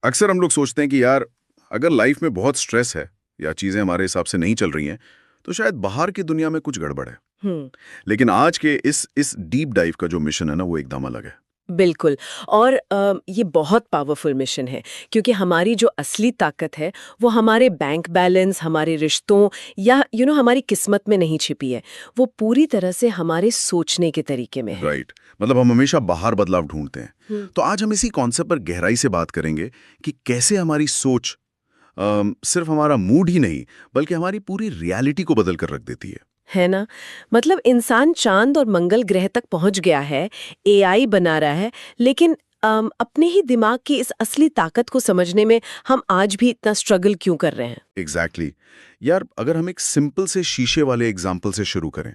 अक्सर हम लोग सोचते हैं कि यार अगर लाइफ में बहुत स्ट्रेस है या चीजें हमारे हिसाब से नहीं चल रही हैं तो शायद बाहर की दुनिया में कुछ गड़बड़ है। हम्म। लेकिन आज के इस डीप डाइव का जो मिशन है ना वो एकदम अलग है। बिल्कुल। और ये बहुत पावरफुल मिशन है क्योंकि हमारी जो असली ताकत है वो हमारे बैंक बैलेंस, हमारे रिश्तों या हमारी किस्मत में नहीं छिपी है। वो पूरी तरह से हमारे सोचने के तरीके में है। राइट। मतलब हम हमेशा बाहर बदलाव ढूंढते हैं। हम्म। तो आज हम इसी कॉन्सेप्ट पर गहराई से बात करेंगे कि कैसे हमारी सोच सिर्फ हमारा मूड ही नहीं बल्कि हमारी पूरी रियलिटी को बदल कर रख देती है ना? मतलब इंसान चांद और मंगल ग्रह तक पहुंच गया है, एआई बना रहा है, लेकिन अपने ही दिमाग की इस असली ताकत को समझने में हम आज भी इतना स्ट्रगल क्यों कर रहे हैं? एग्जैक्टली। यार अगर हम एक सिंपल से शीशे वाले एग्जाम्पल से शुरू करें।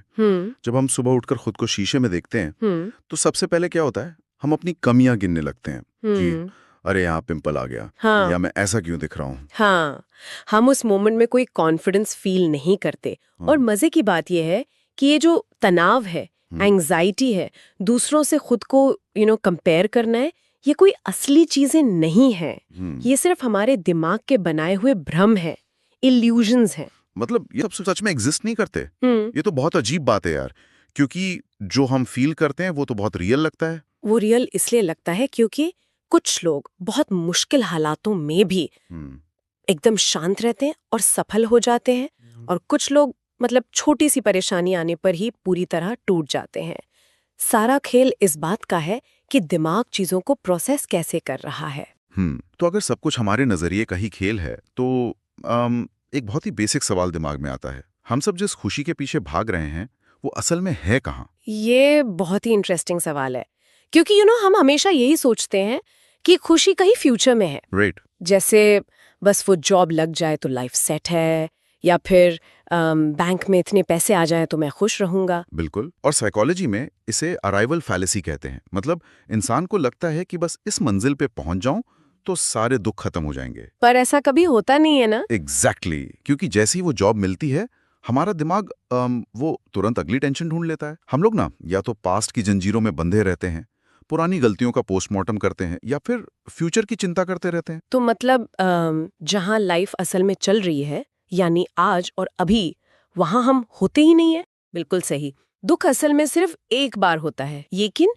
जब हम सुबह उठकर खुद को शीशे में देखते हैं हम्म। तो सबसे पहले क्या होता है, हम अपनी कमियां गिनने लगते हैं कि हम्म। अरे यहाँ पिंपल आ गया, हाँ। या मैं ऐसा क्यों दिख रहा हूँ। हाँ, हम उस मोमेंट में कोई कॉन्फिडेंस फील नहीं करते। और मजे की बात यह है कि ये जो तनाव है, एंग्जाइटी है, दूसरों से खुद को कंपेयर करना है, ये कोई असली चीजें नहीं है। ये सिर्फ हमारे दिमाग के बनाए हुए भ्रम है, इल्यूजन्स हैं। मतलब ये सब सच में एग्जिस्ट नहीं करते। ये तो बहुत अजीब बात है यार, क्योंकि जो हम फील करते हैं वो तो बहुत रियल लगता है। वो रियल इसलिए लगता है क्योंकि कुछ लोग बहुत मुश्किल हालातों में भी एकदम शांत रहते हैं और सफल हो जाते हैं, और कुछ लोग मतलब छोटी सी परेशानी आने पर ही पूरी तरह टूट जाते हैं। सारा खेल इस बात का है कि दिमाग चीजों को प्रोसेस कैसे कर रहा है। तो अगर सब कुछ हमारे नजरिए का ही खेल है तो एक बहुत ही बेसिक सवाल दिमाग में आता है, हम सब जिस खुशी के पीछे भाग रहे हैं वो असल में है कहाँ? ये बहुत ही इंटरेस्टिंग सवाल है क्योंकि हम हमेशा यही सोचते हैं कि खुशी कहीं फ्यूचर में है। राइट। जैसे बस वो जॉब लग जाए तो लाइफ सेट है, या फिर बैंक में इतने पैसे आ जाएं तो मैं खुश रहूंगा। बिल्कुल। और साइकोलॉजी में इसे अराइवल फैलेसी कहते हैं। मतलब इंसान को लगता है कि बस इस मंजिल पे पहुंच जाऊं तो सारे दुख खत्म हो जाएंगे। पर ऐसा कभी होता नहीं है ना? एग्जैक्टली। क्योंकि जैसे ही वो जॉब मिलती है हमारा दिमाग वो तुरंत अगली टेंशन ढूंढ लेता है। हम लोग ना या तो पास्ट की जंजीरों में बंधे रहते हैं, पुरानी गलतियों का पोस्टमार्टम करते हैं, या फिर फ्यूचर की चिंता करते रहते हैं। तो मतलब जहां लाइफ असल में चल रही है, यानी आज और अभी, वहां हम होते ही नहीं है। बिल्कुल सही। दुख असल में सिर्फ एक बार होता है, लेकिन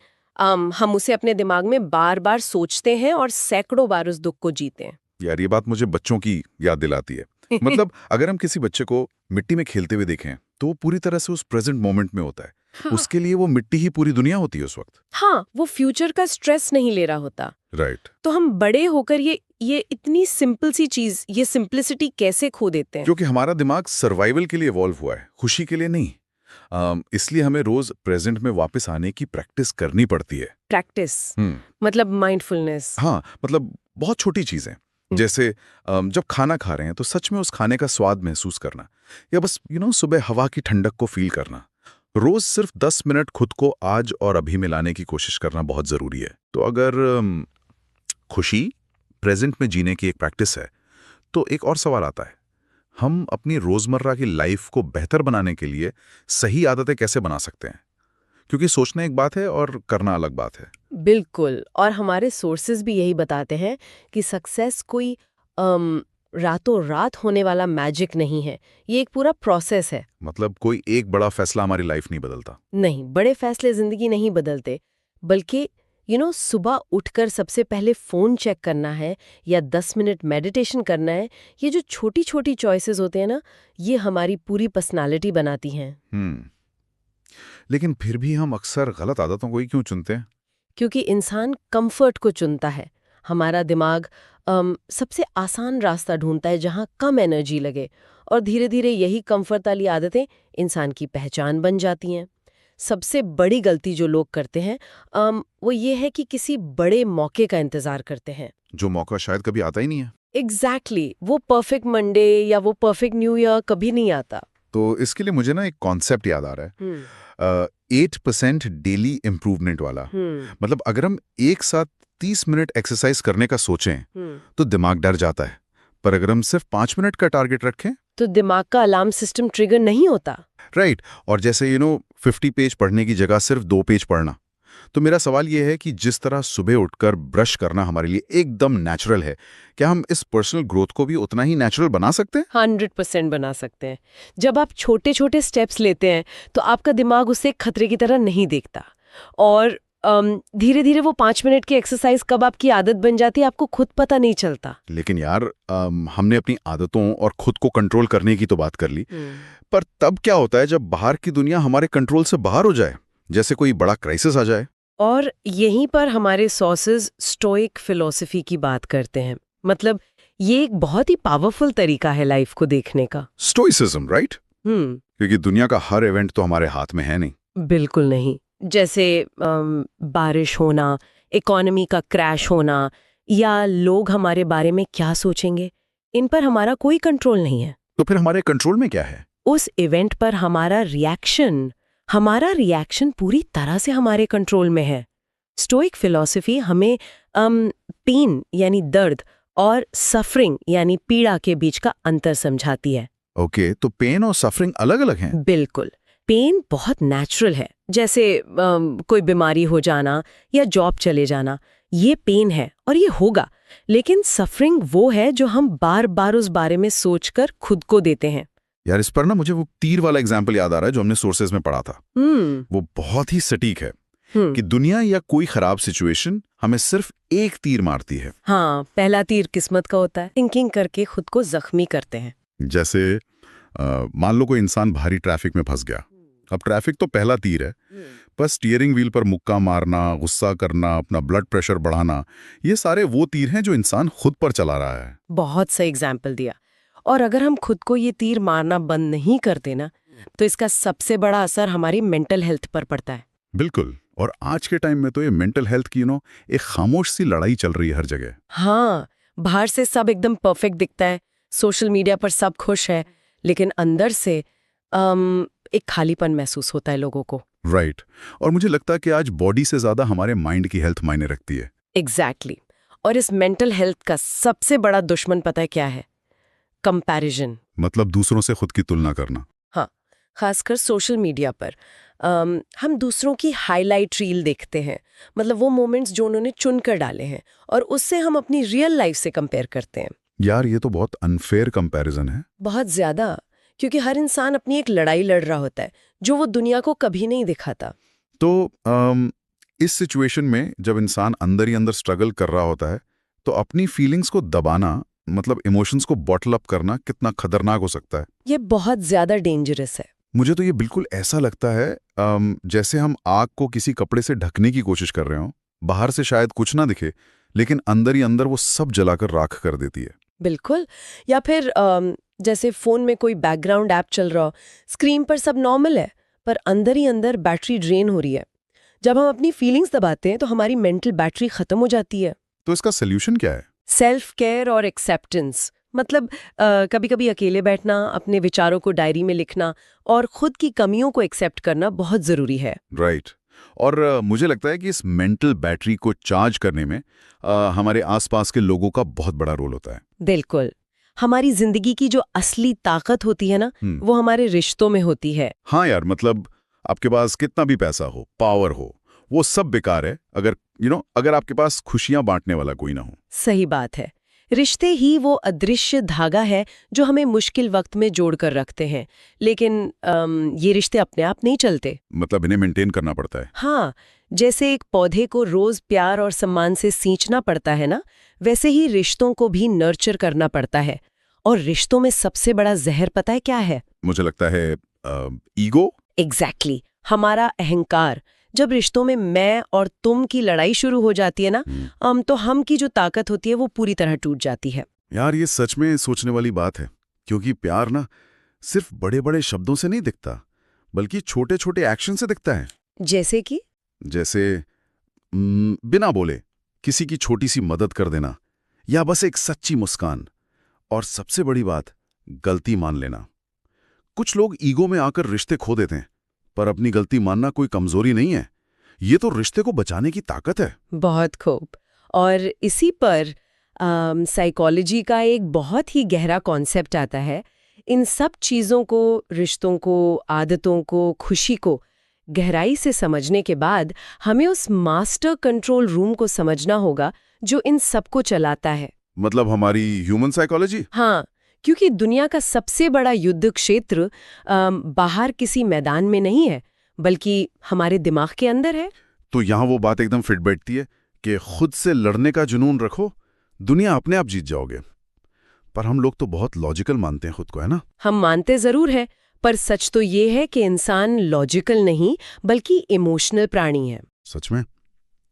हम उसे अपने दिमाग में बार बार सोचते हैं और सैकड़ों बार उस दुख को जीते हैं। यार ये बात मुझे बच्चों की याद दिलाती है। मतलब अगर हम किसी बच्चे को मिट्टी में खेलते हुए देखें तो वो पूरी तरह से उस प्रेजेंट मोमेंट में होता है। हाँ। उसके लिए वो मिट्टी ही पूरी दुनिया होती है उस वक्त। हाँ, वो फ्यूचर का स्ट्रेस नहीं ले रहा होता। राइट। तो हम बड़े होकर ये इतनी सिंपल सी चीज, ये सिंप्लिसिटी कैसे खो देते हैं? क्योंकि हमारा दिमाग सर्वाइवल के लिए इवॉल्व हुआ है, खुशी के लिए नहीं। इसलिए हमें रोज प्रेजेंट में वापस आने की प्रैक्टिस करनी पड़ती है। प्रैक्टिस मतलब माइंडफुलनेस? हाँ, मतलब बहुत छोटी चीजें, जैसे जब खाना खा रहे हैं तो सच में उस खाने का स्वाद महसूस करना, या बस सुबह हवा की ठंडक को फील करना। रोज सिर्फ 10 मिनट खुद को आज और अभी में लाने की कोशिश करना बहुत जरूरी है। तो अगर खुशी प्रेजेंट में जीने की एक प्रैक्टिस है तो एक और सवाल आता है, हम अपनी रोजमर्रा की लाइफ को बेहतर बनाने के लिए सही आदतें कैसे बना सकते हैं? क्योंकि सोचना एक बात है और करना अलग बात है। बिल्कुल। और हमारे सोर्सेज भी यही बताते हैं कि सक्सेस कोई रातों रात होने वाला मैजिक नहीं है। ये एक पूरा प्रोसेस है। मतलब कोई एक बड़ा फैसला हमारी लाइफ नहीं बदलता। नहीं, बड़े फैसले जिंदगी नहीं बदलते, बल्कि सुबह उठकर सबसे पहले फोन चेक करना है या 10 मिनट मेडिटेशन करना है, ये जो छोटी छोटी चॉइसेस होते हैं ना, ये हमारी पूरी पर्सनालिटी बनाती हैं। लेकिन फिर भी हम अक्सर गलत आदतों को ही क्यों चुनते हैं? क्योंकि इंसान कंफर्ट को चुनता है। हमारा दिमाग सबसे आसान रास्ता ढूंढता है जहां कम एनर्जी लगे, और धीरे धीरे यही कंफर्ट वाली आदतें इंसान की पहचान बन जाती हैं। सबसे बड़ी गलती जो लोग करते हैं वो ये है कि किसी बड़े मौके का इंतजार करते हैं, जो मौका शायद कभी आता ही नहीं है। एग्जैक्टली। वो परफेक्ट मंडे या वो परफेक्ट न्यू ईयर कभी नहीं आता। तो इसके लिए मुझे ना एक कॉन्सेप्ट याद आ रहा है, 8% डेली इम्प्रूवमेंट वाला। मतलब अगर हम एक साथ 30 मिनट एक्सरसाइज करने का सोचें तो दिमाग डर जाता है, पर अगर हम सिर्फ 5 मिनट का टारगेट रखें तो दिमाग का अलार्म सिस्टम ट्रिगर नहीं होता। राइट। और जैसे 50 पेज पढ़ने की जगह सिर्फ 2 पेज पढ़ना, तो मेरा सवाल ये है कि जिस तरह सुबह उठकर ब्रश करना हमारे लिए एकदम नेचुरल है, क्या हम इस पर्सनल ग्रोथ को भी उतना ही नेचुरल बना सकते हैं? 100% बना सकते हैं। जब आप छोटे छोटे स्टेप्स लेते हैं तो आपका दिमाग उसे एक खतरे की तरह नहीं देखता, और धीरे धीरे वो 5 मिनट की एक्सरसाइज कब आपकी आदत बन जाती है आपको खुद पता नहीं चलता। लेकिन यार हमने अपनी आदतों और खुद को कंट्रोल करने की तो बात कर ली, पर तब क्या होता है जब बाहर की दुनिया हमारे कंट्रोल से बाहर हो जाए, जैसे कोई बड़ा क्राइसिस आ जाए? और यहीं पर हमारे सोर्सेज स्टोइक फिलॉसफी की बात करते हैं। मतलब ये एक बहुत ही पावरफुल तरीका है लाइफ को देखने का। Stoicism, right? क्योंकि दुनिया का हर इवेंट तो हमारे हाथ में है नहीं। बिल्कुल नहीं। जैसे बारिश होना, इकोनॉमी का क्रैश होना, या लोग हमारे बारे में क्या सोचेंगे, इन पर हमारा कोई कंट्रोल नहीं है। तो फिर हमारे कंट्रोल में क्या है? उस इवेंट पर हमारा रिएक्शन पूरी तरह से हमारे कंट्रोल में है। स्टोइक फिलॉसफी हमें पेन यानी दर्द और सफरिंग यानी पीड़ा के बीच का अंतर समझाती है। ओके, तो पेन और सफरिंग अलग अलग हैं? बिल्कुल। पेन बहुत नेचुरल है, जैसे कोई बीमारी हो जाना या जॉब चले जाना, ये पेन है और ये होगा। लेकिन सफरिंग वो है जो हम बार बार उस बारे में सोचकर खुद को देते हैं। यार इस पर ना मुझे वो तीर वाला एग्जाम्पल याद आ रहा है जो हमने सोर्सेज में पढ़ा था। वो बहुत ही सटीक है कि दुनिया या कोई खराब सिचुएशन हमें सिर्फ एक तीर मारती है। हाँ, पहला तीर किस्मत का होता है। थिंकिंग करके खुद को जख्मी करते हैं। जैसे मान लो कोई इंसान भारी ट्रैफिक में फंस गया। अब ट्रैफिक तो पहला तीर है, पर स्टीयरिंग व्हील पर मुक्का मारना, गुस्सा करना, अपना ब्लड प्रेशर बढ़ाना, ये सारे वो तीर हैं जो इंसान खुद पर चला रहा है। बहुत सही एग्जाम्पल दिया। और अगर हम खुद को ये तीर मारना बंद नहीं करते ना, तो इसका सबसे बड़ा असर हमारी मेंटल हेल्थ पर पड़ता है। बिल्कुल। और आज के टाइम में तो ये मेंटल हेल्थ की एक खामोश सी लड़ाई चल रही है हर जगह। हाँ, बाहर से सब एकदम परफेक्ट दिखता है, सोशल मीडिया पर सब खुश है, लेकिन अंदर से एक खालीपन महसूस होता है लोगों को। राइट। और मुझे लगता है कि आज बॉडी से ज्यादा हमारे माइंड की हेल्थ मायने रखती है। एग्जैक्टली। और इस मेंटल हेल्थ का सबसे बड़ा दुश्मन पता है क्या है? कंपैरिजन। मतलब दूसरों से खुद की तुलना करना। हाँ, खासकर सोशल मीडिया पर हम दूसरों की हाईलाइट रील देखते हैं, मतलब वो मोमेंट्स जो उन्होंने चुनकर डाले हैं, और उससे हम अपनी रियल लाइफ से कंपेयर करते हैं। यार ये तो बहुत अनफेयर कंपैरिजन है। बहुत ज्यादा, क्योंकि हर इंसान अपनी एक लड़ाई लड़ रहा होता है जो वो दुनिया को कभी नहीं दिखाता। तो इस सिचुएशन में जब इंसान अंदर ही अंदर स्ट्रगल कर रहा होता है, तो अपनी फीलिंग्स को दबाना, मतलब इमोशंस को बॉटल अप करना कितना खतरनाक हो सकता है। ये बहुत ज्यादा डेंजरस है। मुझे तो ये बिल्कुल ऐसा लगता है जैसे हम आग को किसी कपड़े से ढकने की कोशिश कर रहे हो। बाहर से शायद कुछ ना दिखे, लेकिन अंदर ही अंदर वो सब जलाकर राख कर देती है। बिल्कुल। या फिर जैसे फोन में कोई बैकग्राउंड ऐप चल रहा हो, स्क्रीन पर सब नॉर्मल है, पर अंदर ही अंदर बैटरी ड्रेन हो रही है। जब हम अपनी फीलिंग्स दबाते हैं तो हमारी मेंटल बैटरी खत्म हो जाती है। तो इसका सोल्यूशन क्या है? सेल्फ केयर और एक्सेप्टेंस। मतलब कभी कभी अकेले बैठना, अपने विचारों को डायरी में लिखना और खुद की कमियों को एक्सेप्ट करना बहुत जरूरी है। राइट। और मुझे लगता है कि इस मेंटल बैटरी को चार्ज करने में हमारे आसपास के लोगों का बहुत बड़ा रोल होता है। बिल्कुल। हमारी जिंदगी की जो असली ताकत होती है ना, वो हमारे रिश्तों में होती है। हाँ यार, मतलब आपके पास कितना भी पैसा हो, पावर हो, वो सब बेकार है अगर अगर आपके पास खुशियां बांटने वाला कोई ना हो। सही बात है। रिश्ते ही वो अदृश्य धागा है जो हमें मुश्किल वक्त में जोड़ कर रखते हैं, लेकिन ये रिश्ते अपने आप नहीं चलते। मतलब इन्हें मेंटेन करना पड़ता है। हाँ, जैसे एक पौधे को रोज प्यार और सम्मान से सींचना पड़ता है ना, वैसे ही रिश्तों को भी नर्चर करना पड़ता है। और रिश्तों में सबसे बड़ा जहर पता है क्या है? मुझे लगता है ईगो। एग्जैक्टली। हमारा अहंकार। जब रिश्तों में मैं और तुम की लड़ाई शुरू हो जाती है ना, तो हम की जो ताकत होती है वो पूरी तरह टूट जाती है। यार ये सच में सोचने वाली बात है, क्योंकि प्यार ना सिर्फ बड़े बड़े शब्दों से नहीं दिखता, बल्कि छोटे छोटे एक्शन से दिखता है। जैसे कि? जैसे बिना बोले किसी की छोटी सी मदद कर देना, या बस एक सच्ची मुस्कान। और सबसे बड़ी बात, गलती मान लेना। कुछ लोग ईगो में आकर रिश्ते खो देते हैं, पर अपनी गलती मानना कोई कमजोरी नहीं है, ये तो रिश्ते को बचाने की ताकत है। बहुत खूब। और इसी पर साइकोलॉजी का एक बहुत ही गहरा कॉन्सेप्ट आता है। इन सब चीज़ों को, रिश्तों को, आदतों को, खुशी को गहराई से समझने के बाद हमें उस मास्टर कंट्रोल रूम को समझना होगा जो इन सबको चलाता है। मतलब हमारी ह्यूमन साइकोलॉजी? हाँ, क्योंकि दुनिया का सबसे बड़ा युद्ध क्षेत्र बाहर किसी मैदान में नहीं है, बल्कि हमारे दिमाग के अंदर है। तो यहाँ वो बात एकदम फिट बैठती है कि खुद से लड़ने का जुनून रखो, दुनिया अपने आप जीत जाओगे। पर हम लोग तो बहुत लॉजिकल मानते हैं खुद को, है ना? हम मानते जरूर हैं, पर सच तो ये है कि इंसान लॉजिकल नहीं बल्कि इमोशनल प्राणी है। सच में?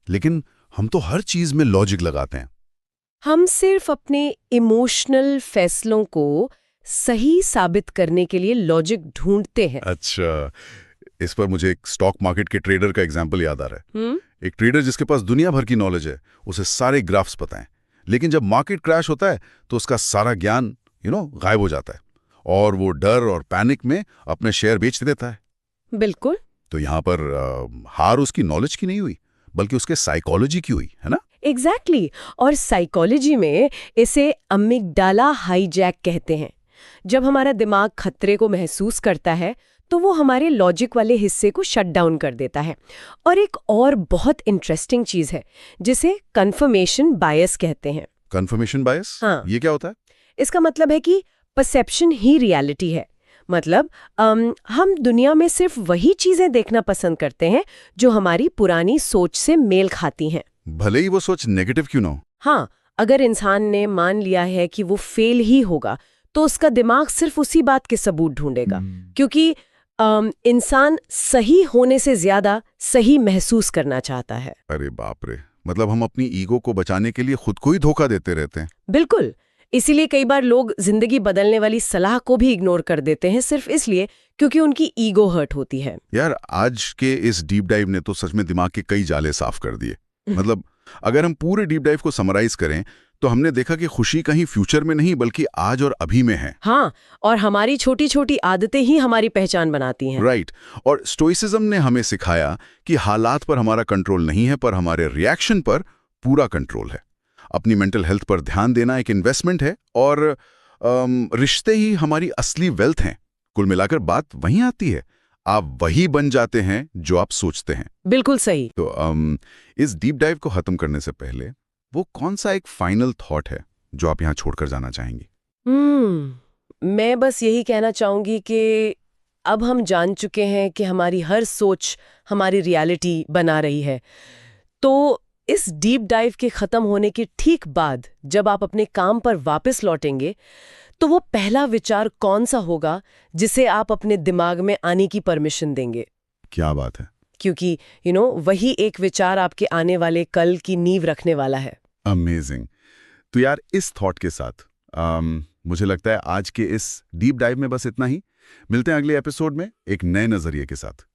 लेकिन हम तो हर चीज में लॉजिक लगाते हैं। हम सिर्फ अपने इमोशनल फैसलों को सही साबित करने के लिए लॉजिक ढूंढते हैं। अच्छा, इस पर मुझे एक स्टॉक मार्केट के ट्रेडर का एग्जाम्पल याद आ रहा है। हम्म। एक ट्रेडर जिसके पास दुनिया भर की नॉलेज है, उसे सारे ग्राफ्स पता है, लेकिन जब मार्केट क्रैश होता है तो उसका सारा ज्ञान गायब हो जाता है और वो डर और पैनिक में अपने शेयर बेच देता है। बिल्कुल। तो यहाँ पर हार उसकी नॉलेज की नहीं हुई, बल्कि उसके साइकोलॉजी की हुई, है ना? एग्जैक्टली। और साइकोलॉजी में इसे अमिगडाला हाईजैक कहते हैं। जब हमारा दिमाग खतरे को महसूस करता है तो वो हमारे लॉजिक वाले हिस्से को शट डाउन कर देता है। और एक और बहुत इंटरेस्टिंग चीज है जिसे कन्फर्मेशन बायस कहते हैं। कन्फर्मेशन बायस? हाँ। ये क्या होता है? इसका मतलब है कि परसेप्शन ही रियलिटी है। मतलब हम दुनिया में सिर्फ वही चीजें देखना पसंद करते हैं जो हमारी पुरानी सोच से मेल खाती हैं, भले ही वो सोच नेगेटिव क्यों ना हो। हाँ, अगर इंसान ने मान लिया है कि वो फेल ही होगा तो उसका दिमाग सिर्फ उसी बात के सबूत ढूंढेगा, क्योंकि इंसान सही होने से ज्यादा सही महसूस करना चाहता है। अरे बाप रे, मतलब हम अपनी ईगो को बचाने के लिए खुद को ही धोखा देते रहते हैं। बिल्कुल। इसीलिए कई बार लोग जिंदगी बदलने वाली सलाह को भी इग्नोर कर देते हैं, सिर्फ इसलिए क्योंकि उनकी ईगो हर्ट होती है। यार, आज के इस डीप डाइव ने तो सच में दिमाग के कई जाले साफ कर दिए। मतलब अगर हम पूरे डीप डाइव को समराइज करें तो हमने देखा कि खुशी कहीं फ्यूचर में नहीं बल्कि आज और अभी में है। हाँ, और हमारी छोटी छोटी आदतें ही हमारी पहचान बनाती हैं। राइट। और स्टोइसिज्म ने हमें सिखाया कि हालात पर हमारा कंट्रोल नहीं है, पर हमारे रिएक्शन पर पूरा कंट्रोल है। अपनी मेंटल हेल्थ पर ध्यान देना एक इन्वेस्टमेंट है और रिश्ते ही हमारी असली वेल्थ हैं। कुल मिलाकर बात वहीं आती है, आप वही बन जाते हैं जो आप सोचते हैं। बिल्कुल सही। तो इस डीप डाइव को खत्म करने से पहले वो कौन सा एक फाइनल थॉट है जो आप यहाँ छोड़कर जाना चाहेंगी? मैं बस यही कहना चाहूंगी कि अब हम जान चुके हैं कि हमारी हर सोच हमारी रियलिटी बना रही है। तो इस डीप डाइव के खत्म होने के ठीक बाद जब आप अपने काम पर वापस लौटेंगे तो वो पहला विचार कौन सा होगा जिसे आप अपने दिमाग में आने की परमिशन देंगे? क्या बात है! क्योंकि वही एक विचार आपके आने वाले कल की नींव रखने वाला है। अमेजिंग। तो यार, इस थॉट के साथ मुझे लगता है आज के इस डीप डाइव में बस इतना ही। मिलते हैं अगले एपिसोड में एक नए नजरिए के साथ।